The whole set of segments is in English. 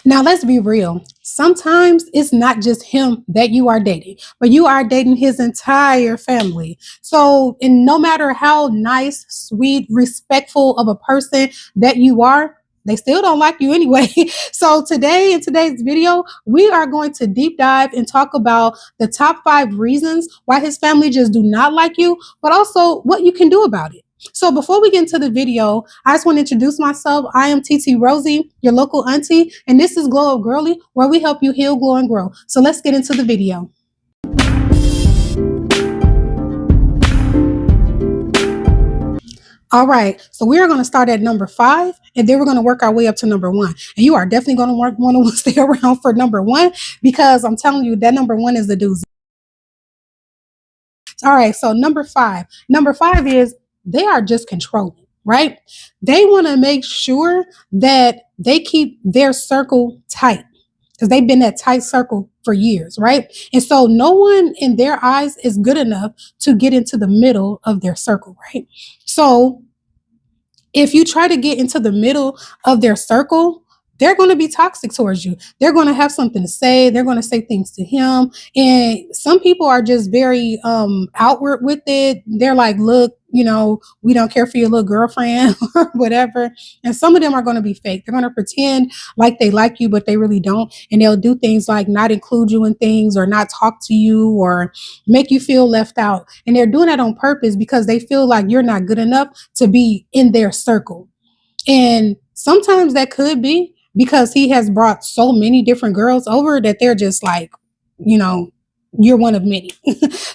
Now, let's be real. Sometimes it's not just him that you are dating, but you are dating his entire family. So, and no matter how nice, sweet, respectful of a person that you are, they still don't like you anyway. So, today in today's video, we are going to deep dive and talk about the top 5 reasons why his family just do not like you, but also what you can do about it. So before we get into the video, I just want to introduce myself. I am TT Rosie, your local auntie, and this is Glow Up Girlie, where we help you heal, glow, and grow. So let's get into the video. All right, so we are going to start at number 5, and then we're going to work our way up to number 1. And you are definitely going to want to stay around for number 1 because I'm telling you that number 1 is the doozy. All right, so number 5. Number 5 is they are just controlling, right? They want to make sure that they keep their circle tight because they've been that tight circle for years, right? And so no one in their eyes is good enough to get into the middle of their circle, right? So if you try to get into the middle of their circle, they're going to be toxic towards you. They're going to have something to say. They're going to say things to him. And some people are just very outward with it. They're like, look, we don't care for your little girlfriend or whatever. And some of them are going to be fake. They're going to pretend like they like you, but they really don't. And they'll do things like not include you in things or not talk to you or make you feel left out. And they're doing that on purpose because they feel like you're not good enough to be in their circle. And sometimes that could be because he has brought so many different girls over that they're just like, you're one of many.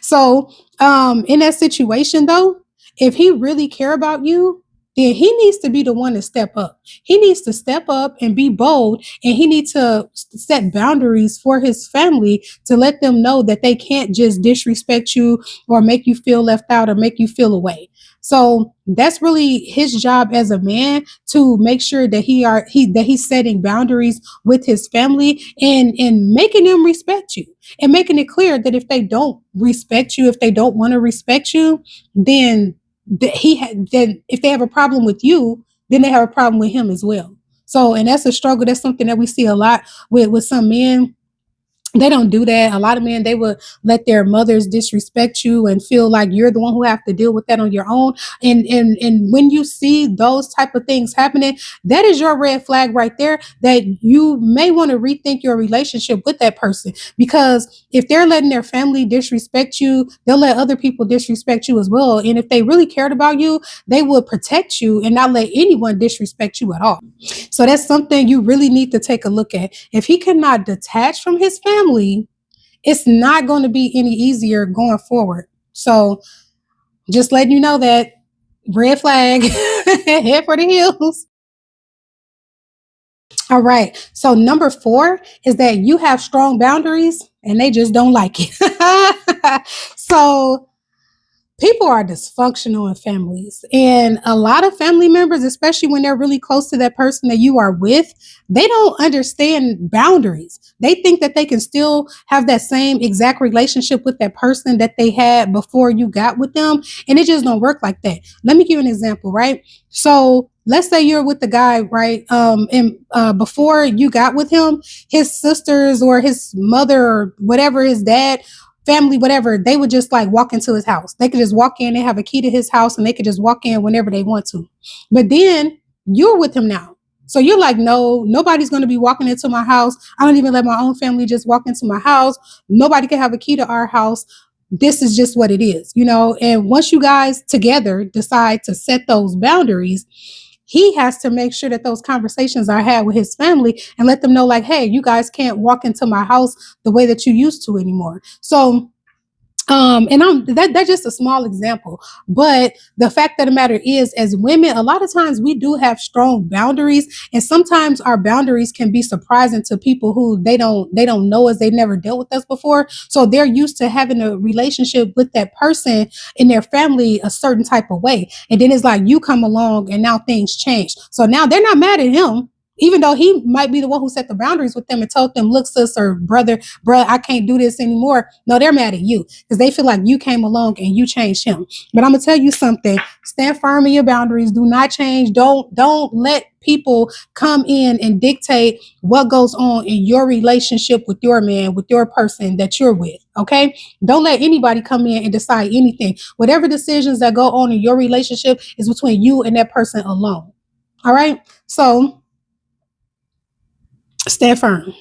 So in that situation though, if he really care about you, then he needs to be the one to step up. He needs to step up and be bold, and he needs to set boundaries for his family to let them know that they can't just disrespect you or make you feel left out or make you feel away. So that's really his job as a man to make sure that he's setting boundaries with his family and making them respect you and making it clear that if they don't respect you, if they don't want to respect you, then then if they have a problem with you, then they have a problem with him as well. So, and that's a struggle. That's something that we see a lot with some men. They don't do that. A lot of men, they would let their mothers disrespect you and feel like you're the one who have to deal with that on your own. And when you see those type of things happening, that is your red flag right there that you may want to rethink your relationship with that person. Because if they're letting their family disrespect you, they'll let other people disrespect you as well. And if they really cared about you, they would protect you and not let anyone disrespect you at all. So that's something you really need to take a look at. If he cannot detach from his family, it's not going to be any easier going forward. So just letting you know that red flag, head for the hills. All right. So number 4 is that you have strong boundaries and they just don't like it. So people are dysfunctional in families, and a lot of family members, especially when they're really close to that person that you are with, they don't understand boundaries. They think that they can still have that same exact relationship with that person that they had before you got with them, and it just don't work like that. Let me give you an example, right? So let's say you're with the guy, right? And before you got with him, his sisters or his mother or whatever, his dad, family, whatever, they would just like walk into his house. They could just walk in, they have a key to his house, and they could just walk in whenever they want to. But then you're with him now. So you're like, no, nobody's going to be walking into my house. I don't even let my own family just walk into my house. Nobody can have a key to our house. This is just what it is, And once you guys together decide to set those boundaries, he has to make sure that those conversations are had with his family and let them know like, hey, you guys can't walk into my house the way that you used to anymore. So and that's just a small example, but the fact of the matter is, as women, a lot of times we do have strong boundaries, and sometimes our boundaries can be surprising to people who they don't know us. They've never dealt with us before, so they're used to having a relationship with that person in their family a certain type of way, and then it's like you come along and now things change. So now they're not mad at him. even though he might be the one who set the boundaries with them and told them, look, sis or brother, I can't do this anymore. No, they're mad at you because they feel like you came along and you changed him. But I'm gonna tell you something. Stand firm in your boundaries. Do not change. Don't let people come in and dictate what goes on in your relationship with your man, with your person that you're with. Okay. Don't let anybody come in and decide anything. Whatever decisions that go on in your relationship is between you and that person alone. All right. So stand firm.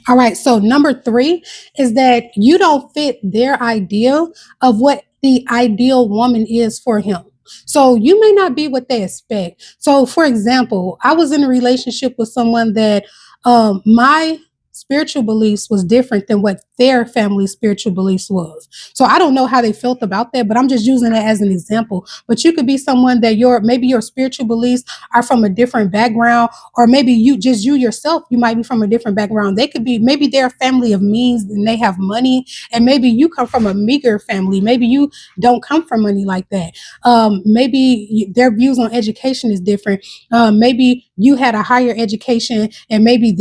All right. So number three is that you don't fit their ideal of what the ideal woman is for him. So you may not be what they expect. So for example, I was in a relationship with someone that my spiritual beliefs was different than what their family's spiritual beliefs was. So I don't know how they felt about that, but I'm just using it as an example. But you could be someone that maybe your spiritual beliefs are from a different background, or maybe you yourself, you might be from a different background. They could be, maybe they're a family of means and they have money, and maybe you come from a meager family. Maybe you don't come from money like that. Maybe their views on education is different. Maybe you had a higher education, and maybe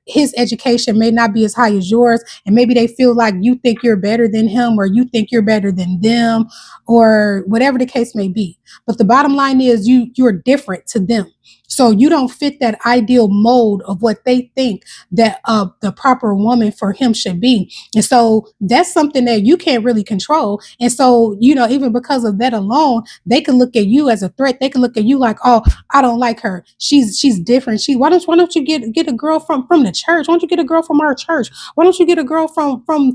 his education may not be as high as yours, and maybe they feel like you think you're better than him, or you think you're better than them, or whatever the case may be. But the bottom line is you're different to them. So you don't fit that ideal mold of what they think that the proper woman for him should be. And so that's something that you can't really control. And so, even because of that alone, they can look at you as a threat. They can look at you like, oh, I don't like her. She's different. Why don't you get a girl from the church? Why don't you get a girl from our church? Why don't you get a girl from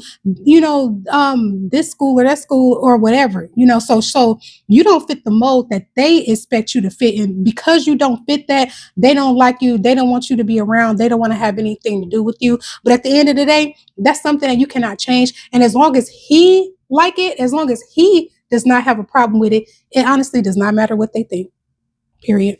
this school or that school or whatever? So you don't fit the mold that they expect you to fit in. Because you don't fit that, they don't like you. They don't want you to be around. They don't want to have anything to do with you. But at the end of the day, that's something that you cannot change. And as long as he like it, as long as he does not have a problem with it, it honestly does not matter what they think. Period.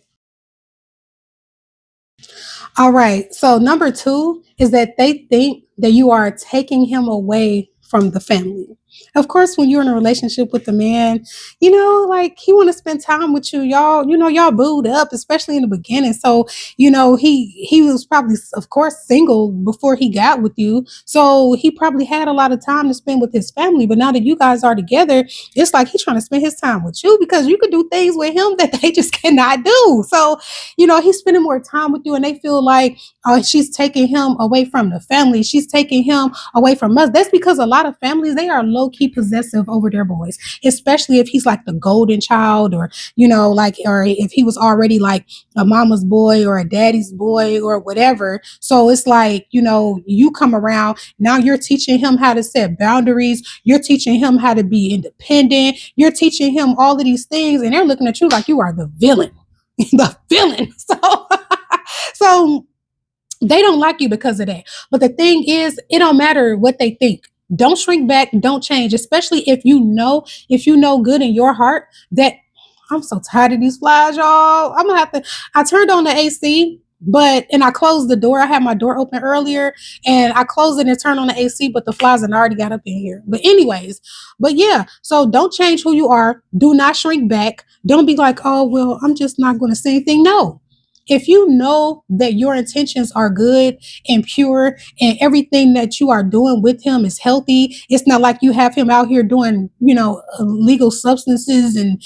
All right. So number two is that they think that you are taking him away from the family. Of course, when you're in a relationship with a man, like he want to spend time with you. Y'all booed up, especially in the beginning. So, he was probably, of course, single before he got with you. So he probably had a lot of time to spend with his family. But now that you guys are together, it's like he's trying to spend his time with you because you could do things with him that they just cannot do. So he's spending more time with you, and they feel like, oh, she's taking him away from the family. She's taking him away from us. That's because a lot of families, they are low key possessive over their boys, especially if he's like the golden child, or, or if he was already like a mama's boy or a daddy's boy or whatever. So it's like, you come around, now you're teaching him how to set boundaries. You're teaching him how to be independent. You're teaching him all of these things, and they're looking at you like you are the villain. The villain. So they don't like you because of that. But the thing is, it don't matter what they think. Don't shrink back. Don't change, especially if you know good in your heart that I'm so tired of these flies, y'all. I'm gonna have to. I turned on the AC, and I closed the door. I had my door open earlier, and I closed it and turned on the AC, but the flies had already got up in here. But anyways, yeah. So don't change who you are. Do not shrink back. Don't be like, oh well, I'm just not going to say anything. No. If you know that your intentions are good and pure, and everything that you are doing with him is healthy, it's not like you have him out here doing, illegal substances and,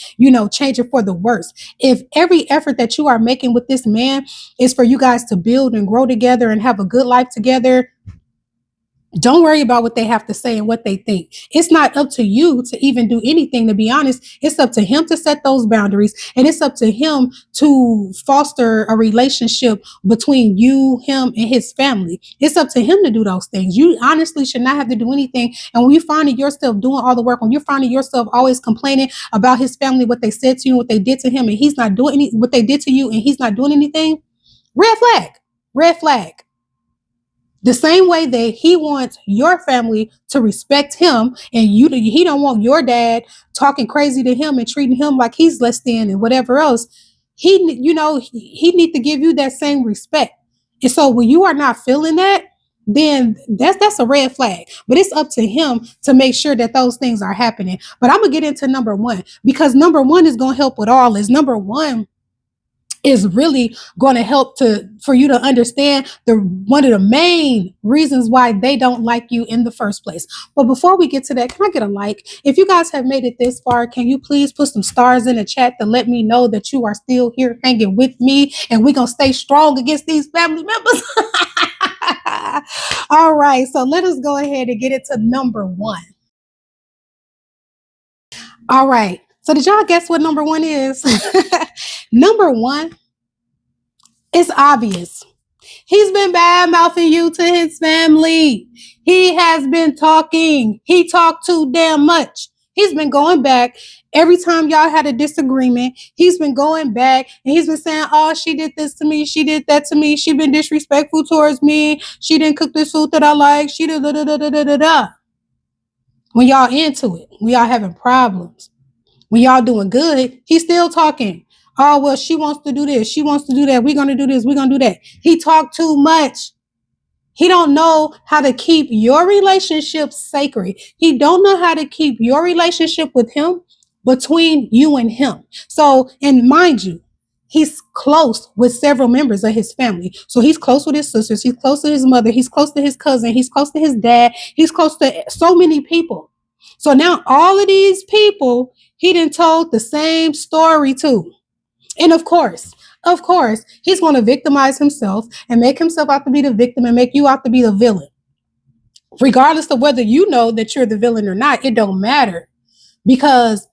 changing for the worse. If every effort that you are making with this man is for you guys to build and grow together and have a good life together, don't worry about what they have to say and what they think. It's not up to you to even do anything, to be honest. It's up to him to set those boundaries, and it's up to him to foster a relationship between you, him, and his family. It's up to him to do those things. You honestly should not have to do anything. And when you find yourself doing all the work, when you're finding yourself always complaining about his family, what they said to you, what they did to him, and he's not doing what they did to you, and he's not doing anything, red flag, red flag. The same way that he wants your family to respect him, and he don't want your dad talking crazy to him and treating him like he's less than and whatever else. He need to give you that same respect. And so when you are not feeling that, then that's a red flag. But it's up to him to make sure that those things are happening. But I'm gonna get into number one, because number one is gonna help with all. Is number one is really going to help to for you to understand the one of the main reasons why they don't like you in the first place. But before we get to that, can I get a like? If you guys have made it this far, can you please put some stars in the chat to let me know that you are still here hanging with me and we're going to stay strong against these family members? All right, so let us go ahead and get into number one. All right, so did y'all guess what number one is? Number one, it's obvious. He's been bad mouthing you to his family. He has been talking. He talked too damn much. He's been going back every time y'all had a disagreement. He's been going back and he's been saying, oh, she did this to me. She did that to me. She been disrespectful towards me. She didn't cook this food that I like. She did da da da da da da da. When y'all into it, when y'all having problems, when y'all doing good, he's still talking. Oh, well, she wants to do this. She wants to do that. We're going to do this. We're going to do that. He talked too much. He don't know how to keep your relationship sacred. He don't know how to keep your relationship with him between you and him. So, and mind you, he's close with several members of his family. So he's close with his sisters. He's close to his mother. He's close to his cousin. He's close to his dad. He's close to so many people. So now all of these people, he done told the same story to. And of course, he's going to victimize himself and make himself out to be the victim and make you out to be the villain. Regardless of whether you know that you're the villain or not, it don't matter because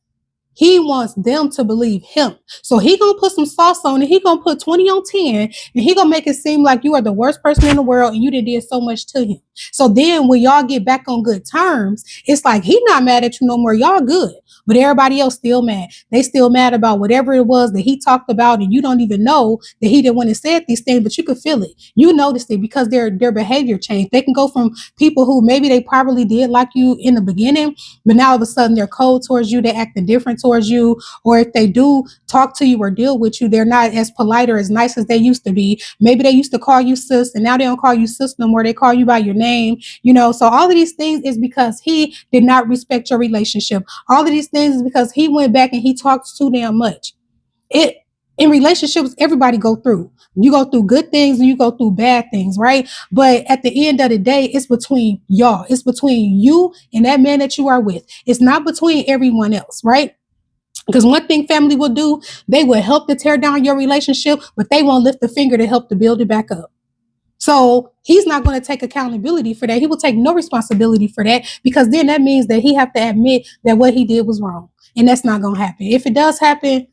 he wants them to believe him. So he gonna put some sauce on it. He gonna put 20 on 10 and he gonna make it seem like you are the worst person in the world and you did so much to him. So then when y'all get back on good terms, it's like he not mad at you no more. Y'all good. But everybody else still mad. They still mad about whatever it was that he talked about, and you don't even know that he didn't want to say these things, but you could feel it. You noticed it because their behavior changed. They can go from people who maybe they probably did like you in the beginning, but now all of a sudden they're cold towards you, they're acting different towards you, or if they do talk to you or deal with you, they're not as polite or as nice as they used to be. Maybe they used to call you sis, and now they don't call you sis no more. They call you by your name, so all of these things is because he did not respect your relationship. All of these things is because he went back and he talked too damn much. It in relationships, everybody go through. You go through good things and you go through bad things, right? But at the end of the day, it's between y'all. It's between you and that man that you are with. It's not between everyone else, right? Because one thing family will do, they will help to tear down your relationship, but they won't lift a finger to help to build it back up. So he's not going to take accountability for that. He will take no responsibility for that because then that means that he have to admit that what he did was wrong. And that's not going to happen. If it does happen,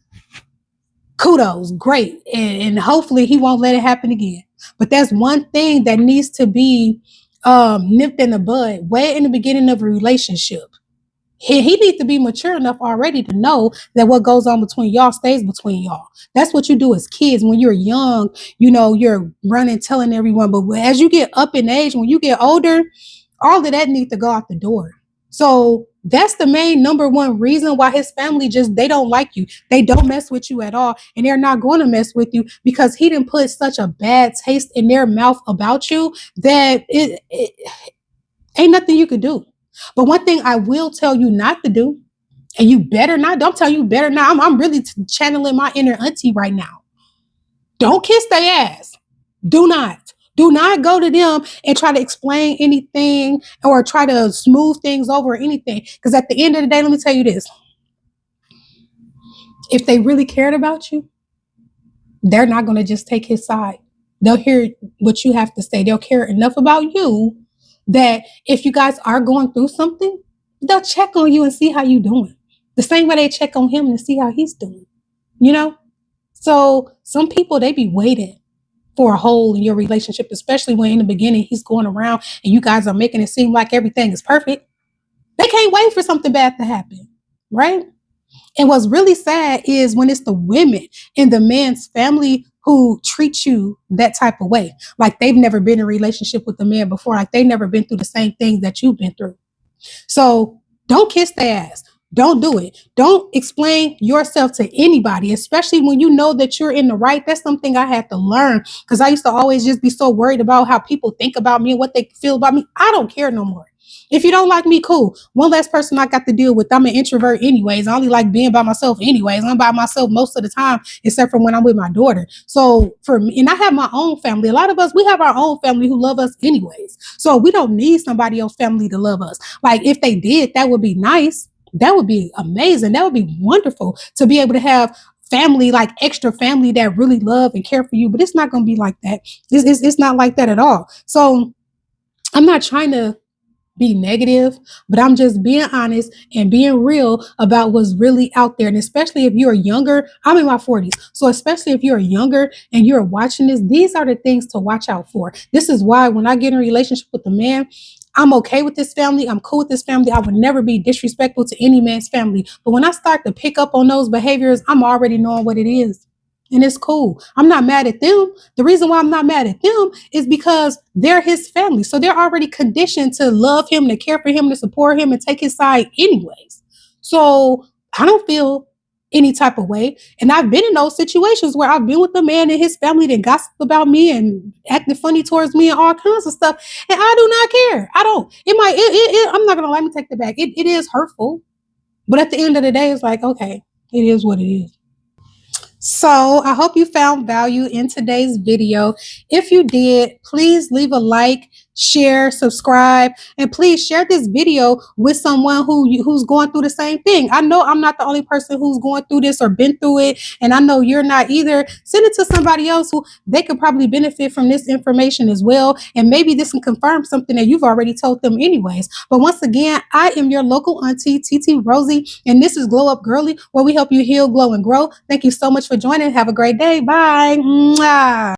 kudos, great. And hopefully he won't let it happen again. But that's one thing that needs to be nipped in the bud way in the beginning of a relationship. He needs to be mature enough already to know that what goes on between y'all stays between y'all. That's what you do as kids. When you're young, you're running, telling everyone. But as you get up in age, when you get older, all of that needs to go out the door. So that's the main number one reason why his family they don't like you. They don't mess with you at all. And they're not going to mess with you because he didn't put such a bad taste in their mouth about you that it ain't nothing you could do. But one thing I will tell you not to do, and you better not, don't tell you better not. I'm really channeling my inner auntie right now. Don't kiss their ass. Do not. Do not go to them and try to explain anything or try to smooth things over or anything. Because at the end of the day, let me tell you this. If they really cared about you, they're not going to just take his side. They'll hear what you have to say. They'll care enough about you that if you guys are going through something, they'll check on you and see how you're doing. The same way they check on him and see how he's doing, So some people, they be waiting for a hole in your relationship, especially when in the beginning he's going around and you guys are making it seem like everything is perfect. They can't wait for something bad to happen, right? And what's really sad is when it's the women in the man's family who treat you that type of way. Like they've never been in a relationship with the man before. Like they've never been through the same things that you've been through. So don't kiss their ass. Don't do it. Don't explain yourself to anybody, especially when you know that you're in the right. That's something I had to learn because I used to always just be so worried about how people think about me and what they feel about me. I don't care no more. If you don't like me, cool. One less person I got to deal with. I'm an introvert anyways. I only like being by myself anyways. I'm by myself most of the time, except for when I'm with my daughter. So for me, and I have my own family. A lot of us, we have our own family who love us anyways. So we don't need somebody else's family to love us. Like if they did, that would be nice. That would be amazing. That would be wonderful to be able to have family, like extra family that really love and care for you. But it's not going to be like that. It's not like that at all. So I'm not trying to be negative, but I'm just being honest and being real about what's really out there. And especially if you're younger, I'm in my 40s. So especially if you're younger and you're watching this, these are the things to watch out for. This is why when I get in a relationship with a man, I'm okay with this family. I'm cool with this family. I would never be disrespectful to any man's family. But when I start to pick up on those behaviors, I'm already knowing what it is. And it's cool. I'm not mad at them. The reason why I'm not mad at them is because they're his family. So they're already conditioned to love him, to care for him, to support him, and take his side anyways. So I don't feel any type of way. And I've been in those situations where I've been with a man and his family that gossip about me and acted funny towards me and all kinds of stuff. And I do not care. I don't. It might, I'm not going to let me take the back. It is hurtful. But at the end of the day, it's like, okay, it is what it is. So I hope you found value in today's video. If you did, please leave a like, share, subscribe, and please share this video with someone who's going through the same thing. I know I'm not the only person who's going through this or been through it, and I know you're not either. Send it to somebody else who they could probably benefit from this information as well, and maybe this can confirm something that you've already told them anyways. But once again, I am your local auntie, TT Rosie, and this is Glow Up Girlie, where we help you heal, glow, and grow. Thank you so much for joining. Have a great day. Bye. Mwah.